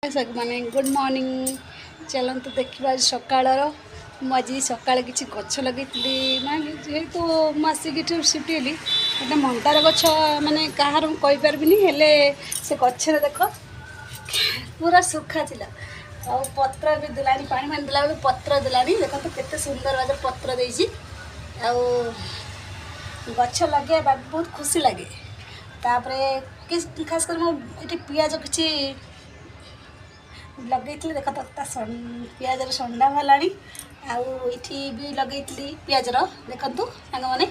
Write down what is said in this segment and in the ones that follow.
माने good morning. चलते देखा सकाल आज सका किसी गच लगे ना जेहेतु मसिक छुट्टी गोटे मंदार गछ माने कहार कहीपरि हेले से गचर देख पूरा सुखा थिला आ पत्र भी देलानी पानी मान देला बेलू पत्र देलानी देखो तो केते सुंदर भाव पत्र देछि आ गछ लगे बहुत खुशी लगे। तापरे खास कर ये पियाज किसी लगे देख तो पियाजर संडा भलानी आठी भी लगे पियाजर देखु सांग मैंने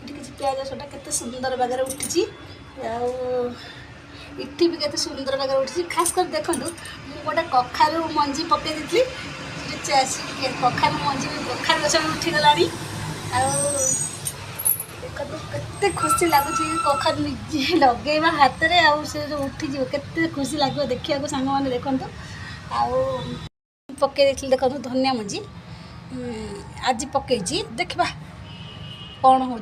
किसी पियाज सटा के सुंदर बागर उठी इटी भी केते सुंदर बागर उठी। खास कर देखु गोटे कखारू मंजी पकई दी कखारू मंजी कखारू गछ उठीगला देखते खुशी लगुच कखारू निजे लगेवा हाथ में आउ से उठी के खुशी लगे देखा सांग मैंने देखु पकई देखो धनिया मंजी आज पकई देखा कौन हो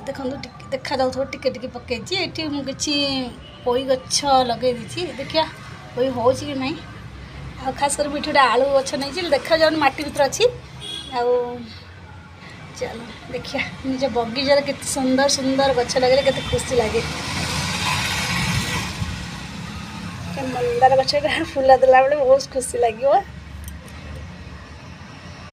देखो देखा जाऊ टिके पकई ये मुझे पोई गछ लगे देखिया पोई हो कि नहीं आ खास कर मुझे आलू गछ नहीं देखा जाऊन माटी भर अच्छी चलो देखिया निज बगीचार के सुंदर सुंदर गछ लगे के खुशी लगे। मंदार गछ फूल देला बेले बहुत खुशी लगे।